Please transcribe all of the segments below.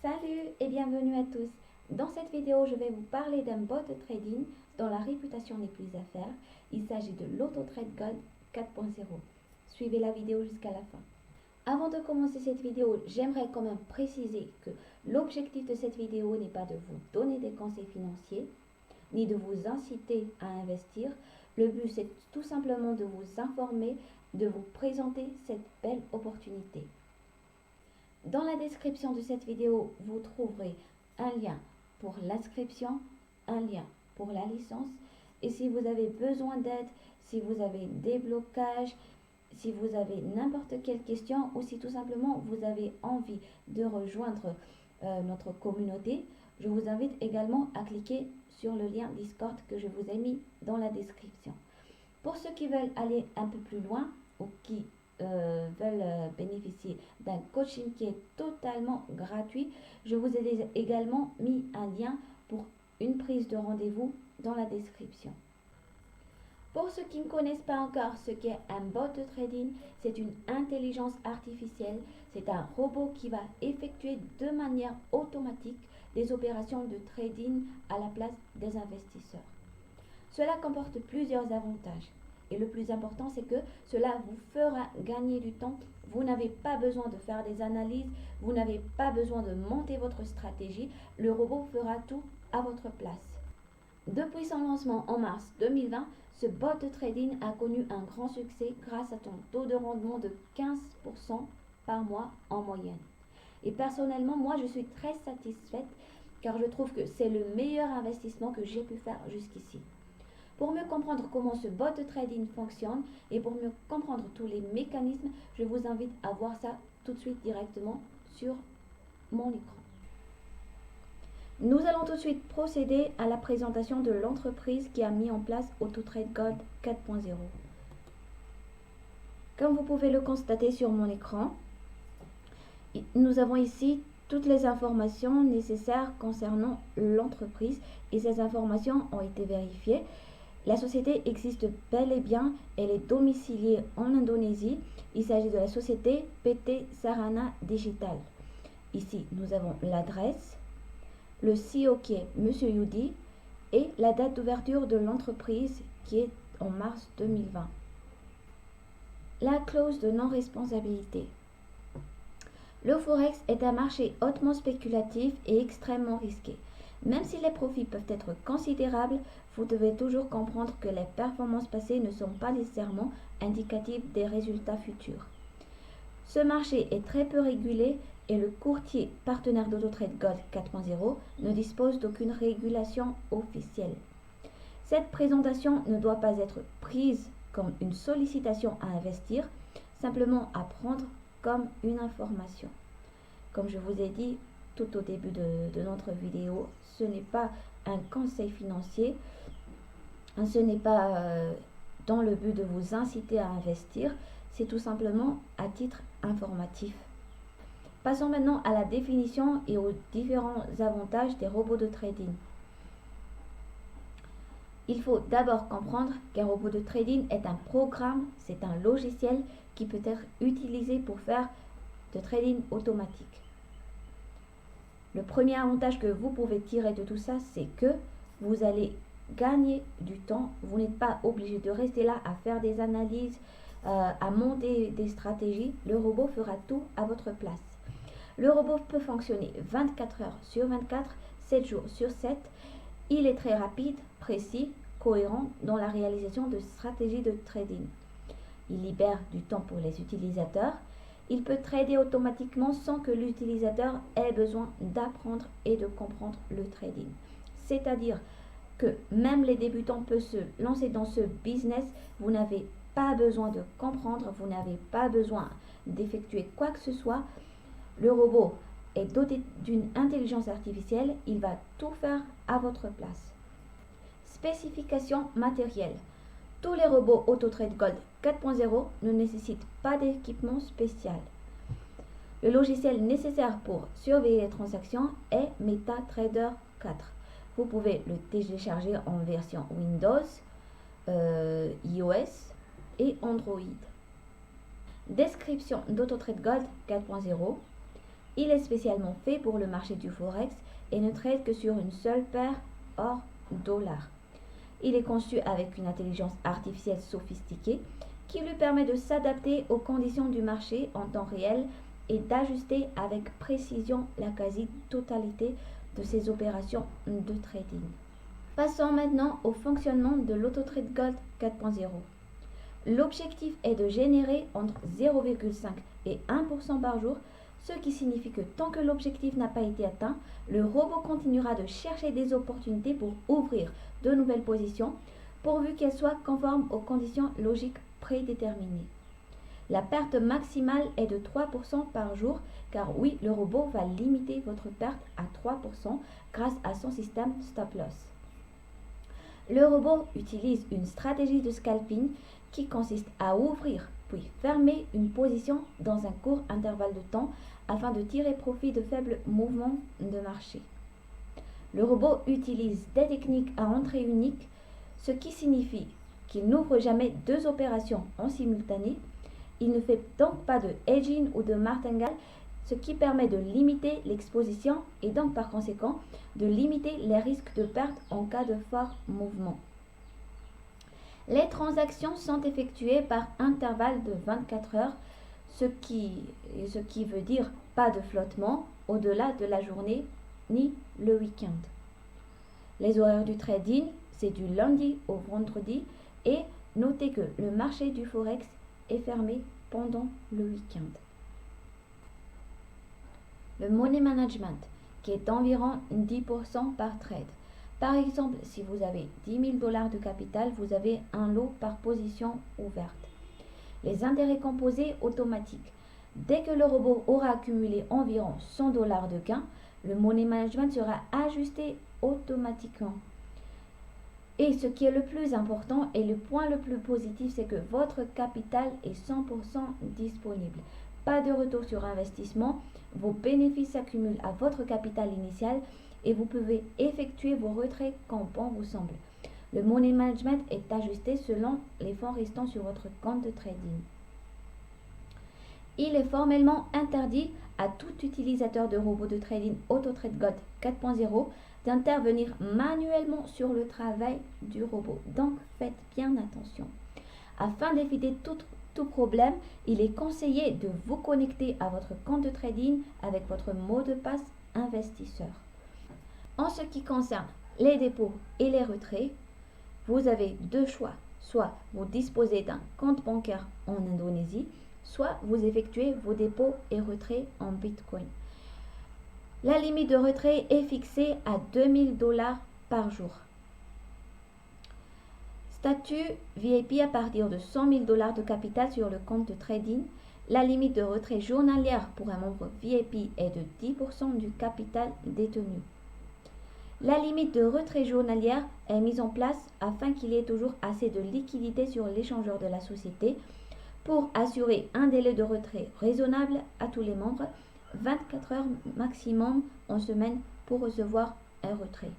Salut et bienvenue à tous. Dans cette vidéo, je vais vous parler d'un bot de trading dont la réputation n'est plus à faire. Il s'agit de l'AutoTrade Gold 4.0. Suivez la vidéo jusqu'à la fin. Avant de commencer cette vidéo, j'aimerais quand même préciser que l'objectif de cette vidéo n'est pas de vous donner des conseils financiers, ni de vous inciter à investir. Le but, c'est tout simplement de vous informer, de vous présenter cette belle opportunité. Dans la description de cette vidéo, vous trouverez un lien pour l'inscription, un lien pour la licence. Et si vous avez besoin d'aide, si vous avez des blocages, si vous avez n'importe quelle question ou si tout simplement vous avez envie de rejoindre notre communauté, je vous invite également à cliquer sur le lien Discord que je vous ai mis dans la description. Pour ceux qui veulent aller un peu plus loin ou qui veulent bénéficier d'un coaching qui est totalement gratuit, je vous ai également mis un lien pour une prise de rendez-vous dans la description. Pour ceux qui ne connaissent pas encore ce qu'est un bot de trading, c'est une intelligence artificielle, c'est un robot qui va effectuer de manière automatique des opérations de trading à la place des investisseurs. Cela comporte plusieurs avantages. Et le plus important, c'est que cela vous fera gagner du temps. Vous n'avez pas besoin de faire des analyses, vous n'avez pas besoin de monter votre stratégie. Le robot fera tout à votre place. Depuis son lancement en mars 2020, ce bot de trading a connu un grand succès grâce à son taux de rendement de 15% par mois en moyenne. Et personnellement, moi, je suis très satisfaite car je trouve que c'est le meilleur investissement que j'ai pu faire jusqu'ici. Pour mieux comprendre comment ce bot de trading fonctionne et pour mieux comprendre tous les mécanismes, je vous invite à voir ça tout de suite directement sur mon écran. Nous allons tout de suite procéder à la présentation de l'entreprise qui a mis en place AutoTrade Gold 4.0. Comme vous pouvez le constater sur mon écran, nous avons ici toutes les informations nécessaires concernant l'entreprise et ces informations ont été vérifiées. La société existe bel et bien, elle est domiciliée en Indonésie. Il s'agit de la société PT Sarana Digital. Ici, nous avons l'adresse, le CEO qui est Monsieur Yudi et la date d'ouverture de l'entreprise qui est en mars 2020. La clause de non-responsabilité. Le Forex est un marché hautement spéculatif et extrêmement risqué. Même si les profits peuvent être considérables, vous devez toujours comprendre que les performances passées ne sont pas nécessairement indicatives des résultats futurs. Ce marché est très peu régulé et le courtier partenaire d'AutoTrade Gold 4.0 ne dispose d'aucune régulation officielle. Cette présentation ne doit pas être prise comme une sollicitation à investir, simplement à prendre comme une information. Comme je vous ai dit tout au début de notre vidéo, ce n'est pas un conseil financier, ce n'est pas dans le but de vous inciter à investir, c'est tout simplement à titre informatif. Passons maintenant à la définition et aux différents avantages des robots de trading. Il faut d'abord comprendre qu'un robot de trading est un programme, c'est un logiciel qui peut être utilisé pour faire de trading automatique. Le premier avantage que vous pouvez tirer de tout ça, c'est que vous allez gagner du temps. Vous n'êtes pas obligé de rester là à faire des analyses, à monter des stratégies. Le robot fera tout à votre place. Le robot peut fonctionner 24 heures sur 24, 7 jours sur 7. Il est très rapide, précis, cohérent dans la réalisation de stratégies de trading. Il libère du temps pour les utilisateurs. Il peut trader automatiquement sans que l'utilisateur ait besoin d'apprendre et de comprendre le trading. C'est-à-dire que même les débutants peuvent se lancer dans ce business. Vous n'avez pas besoin de comprendre, vous n'avez pas besoin d'effectuer quoi que ce soit. Le robot est doté d'une intelligence artificielle, il va tout faire à votre place. Spécifications matérielles. Tous les robots AutoTrade Gold 4.0 ne nécessitent pas d'équipement spécial. Le logiciel nécessaire pour surveiller les transactions est MetaTrader 4. Vous pouvez le télécharger en version Windows, iOS et Android. Description d'AutoTrade Gold 4.0. Il est spécialement fait pour le marché du Forex et ne trade que sur une seule paire or-dollar. Il est conçu avec une intelligence artificielle sophistiquée qui lui permet de s'adapter aux conditions du marché en temps réel et d'ajuster avec précision la quasi-totalité de ses opérations de trading. Passons maintenant au fonctionnement de l'AutoTrade Gold 4.0. L'objectif est de générer entre 0,5 et 1% par jour, ce qui signifie que tant que l'objectif n'a pas été atteint, le robot continuera de chercher des opportunités pour ouvrir de nouvelles positions, pourvu qu'elles soient conformes aux conditions logiques prédéterminées. La perte maximale est de 3% par jour, car oui, le robot va limiter votre perte à 3% grâce à son système stop loss. Le robot utilise une stratégie de scalping qui consiste à ouvrir puis fermer une position dans un court intervalle de temps afin de tirer profit de faibles mouvements de marché. Le robot utilise des techniques à entrée unique, ce qui signifie qu'il n'ouvre jamais deux opérations en simultané. Il ne fait donc pas de hedging ou de martingale, ce qui permet de limiter l'exposition et donc par conséquent de limiter les risques de perte en cas de fort mouvement. Les transactions sont effectuées par intervalle de 24 heures, ce qui veut dire pas de flottement au-delà de la journée ni le week-end. Les horaires du trading, c'est du lundi au vendredi et notez que le marché du Forex est fermé pendant le week-end. Le money management, qui est d'environ 10% par trade. Par exemple, si vous avez 10 000 $ de capital, vous avez un lot par position ouverte. Les intérêts composés automatiques. Dès que le robot aura accumulé environ 100 $ de gains, le money management sera ajusté automatiquement. Et ce qui est le plus important et le point le plus positif, c'est que votre capital est 100% disponible. Pas de retour sur investissement, vos bénéfices s'accumulent à votre capital initial et vous pouvez effectuer vos retraits quand bon vous semble. Le money management est ajusté selon les fonds restants sur votre compte de trading. Il est formellement interdit à tout utilisateur de robot de trading AutoTrade Gold 4.0 d'intervenir manuellement sur le travail du robot. Donc faites bien attention. Afin d'éviter tout problème, il est conseillé de vous connecter à votre compte de trading avec votre mot de passe investisseur. En ce qui concerne les dépôts et les retraits, vous avez deux choix. Soit vous disposez d'un compte bancaire en Indonésie, soit vous effectuez vos dépôts et retraits en Bitcoin. La limite de retrait est fixée à 2 000 $ par jour. Statut VIP à partir de 100 000 $ de capital sur le compte de trading. La limite de retrait journalière pour un membre VIP est de 10% du capital détenu. La limite de retrait journalière est mise en place afin qu'il y ait toujours assez de liquidité sur l'échangeur de la société pour assurer un délai de retrait raisonnable à tous les membres, 24 heures maximum en semaine pour recevoir un retrait.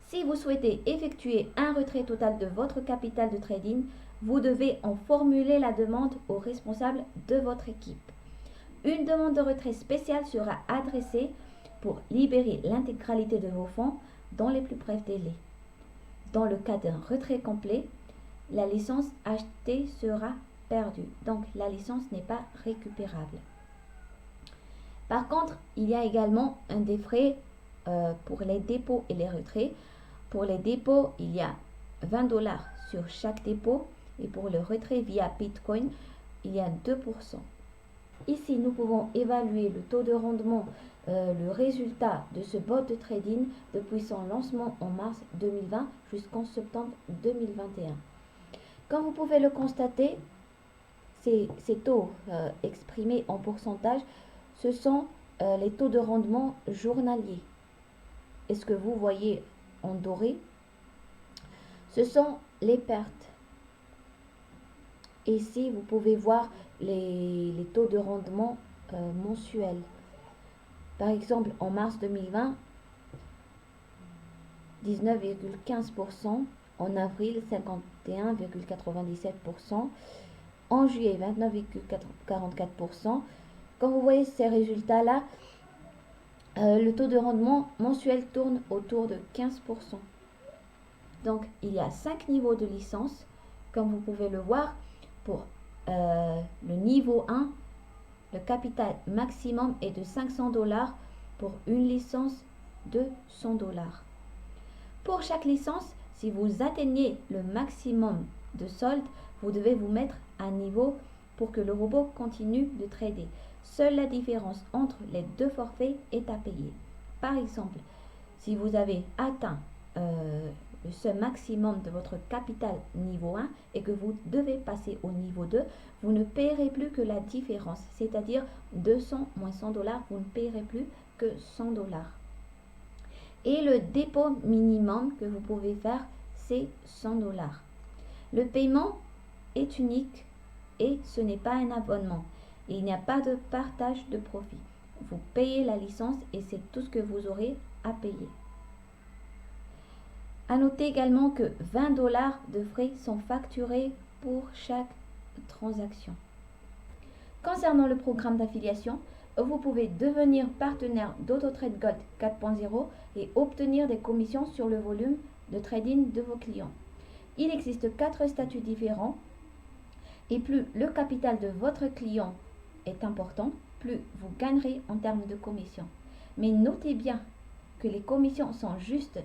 Si vous souhaitez effectuer un retrait total de votre capital de trading, vous devez en formuler la demande au responsable de votre équipe. Une demande de retrait spéciale sera adressée pour libérer l'intégralité de vos fonds dans les plus brefs délais. Dans le cas d'un retrait complet, la licence achetée sera perdue, donc la licence n'est pas récupérable. Par contre, il y a également des frais pour les dépôts et les retraits. Pour les dépôts, il y a 20 $ sur chaque dépôt et pour le retrait via Bitcoin, il y a 2%. Ici, nous pouvons évaluer le taux de rendement, le résultat de ce bot de trading depuis son lancement en mars 2020 jusqu'en septembre 2021. Comme vous pouvez le constater, ces taux exprimés en pourcentage, ce sont les taux de rendement journaliers. Et ce que vous voyez en doré, ce sont les pertes. Ici, vous pouvez voir les taux de rendement mensuels. Par exemple, en mars 2020, 19,15%, en avril, 51,97%, en juillet, 29,44%, Quand vous voyez ces résultats-là, le taux de rendement mensuel tourne autour de 15%. Donc, il y a 5 niveaux de licence. Comme vous pouvez le voir, pour le niveau 1, le capital maximum est de 500 $ pour une licence de 100 $. Pour chaque licence, si vous atteignez le maximum de solde, vous devez vous mettre à niveau pour que le robot continue de trader. Seule la différence entre les deux forfaits est à payer. Par exemple, si vous avez atteint le seuil maximum de votre capital niveau 1 et que vous devez passer au niveau 2, vous ne payerez plus que la différence, c'est-à-dire 200 moins 100 $, vous ne payerez plus que 100 $. Et le dépôt minimum que vous pouvez faire, c'est 100 $. Le paiement est unique et ce n'est pas un abonnement. Il n'y a pas de partage de profit. Vous payez la licence et c'est tout ce que vous aurez à payer. À noter également que 20 $ de frais sont facturés pour chaque transaction. Concernant le programme d'affiliation, vous pouvez devenir partenaire d'AutoTrade Gold 4.0 et obtenir des commissions sur le volume de trading de vos clients. Il existe 4 statuts différents et plus le capital de votre client est important, plus vous gagnerez en termes de commissions. Mais notez bien que les commissions sont juste,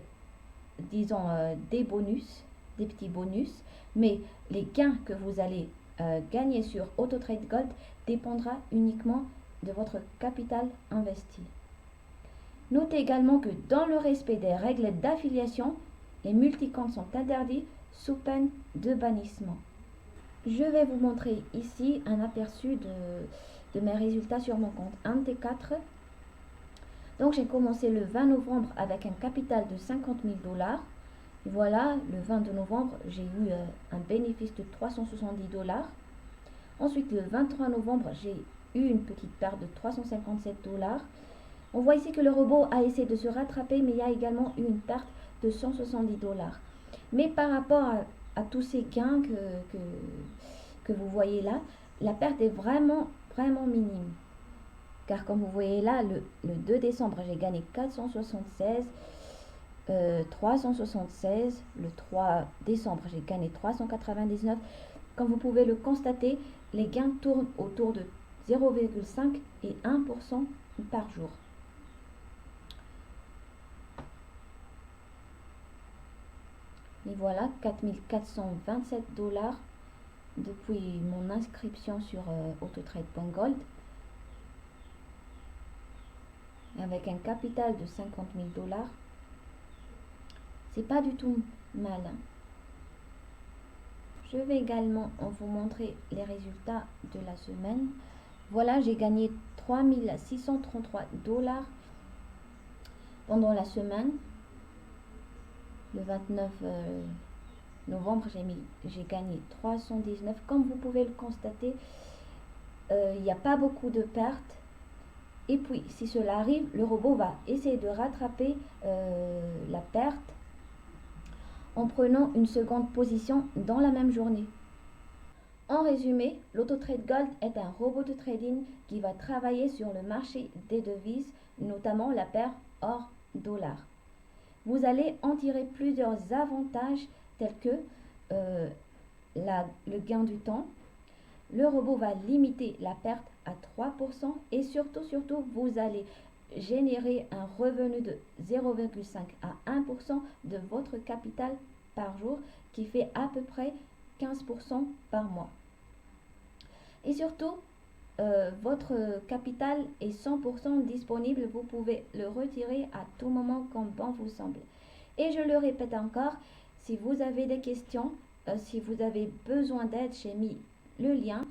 disons, des bonus, des petits bonus, mais les gains que vous allez gagner sur AutoTrade Gold dépendra uniquement de votre capital investi. Notez également que dans le respect des règles d'affiliation, les multicomptes sont interdits sous peine de bannissement. Je vais vous montrer ici un aperçu de mes résultats sur mon compte MT4. Donc j'ai commencé le 20 novembre avec un capital de 50 000 $. Voilà, le 22 novembre, j'ai eu un bénéfice de 370 $. Ensuite, le 23 novembre, j'ai eu une petite perte de 357 $. On voit ici que le robot a essayé de se rattraper, mais il y a également eu une perte de 170 $. Mais par rapport à tous ces gains que vous voyez là, la perte est vraiment minime. Car comme vous voyez là, le 2 décembre, j'ai gagné 476, 376. Le 3 décembre, j'ai gagné 399. Comme vous pouvez le constater, les gains tournent autour de 0,5 et 1% par jour. Et voilà, 4427 $ depuis mon inscription sur autotrade.gold. Avec un capital de 50 000 $. C'est pas du tout mal. Je vais également vous montrer les résultats de la semaine. Voilà, j'ai gagné 3 633 $ pendant la semaine. Le 29 novembre, j'ai gagné 319. Comme vous pouvez le constater, il n'y a pas beaucoup de pertes. Et puis, si cela arrive, le robot va essayer de rattraper la perte en prenant une seconde position dans la même journée. En résumé, l'AutoTrade Gold est un robot de trading qui va travailler sur le marché des devises, notamment la paire or-dollar. Vous allez en tirer plusieurs avantages tels que le gain du temps. Le robot va limiter la perte à 3% et surtout, vous allez générer un revenu de 0,5 à 1% de votre capital par jour, qui fait à peu près 15% par mois. Et surtout, votre capital est 100% disponible, vous pouvez le retirer à tout moment comme bon vous semble. Et je le répète encore, si vous avez des questions, si vous avez besoin d'aide, j'ai mis le lien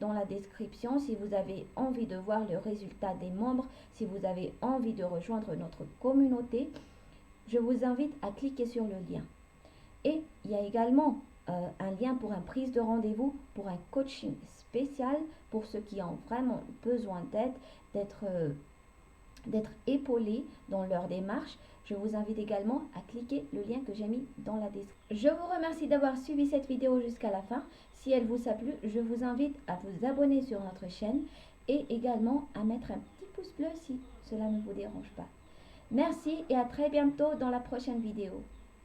dans la description. Si vous avez envie de voir le résultat des membres, si vous avez envie de rejoindre notre communauté, je vous invite à cliquer sur le lien. Et il y a également un lien pour une prise de rendez-vous pour un coaching spécial pour ceux qui ont vraiment besoin d'aide, d'être épaulés dans leur démarche. Je vous invite également à cliquer le lien que j'ai mis dans la description. Je vous remercie d'avoir suivi cette vidéo jusqu'à la fin. Si elle vous a plu, je vous invite à vous abonner sur notre chaîne et également à mettre un petit pouce bleu si cela ne vous dérange pas. Merci et à très bientôt dans la prochaine vidéo.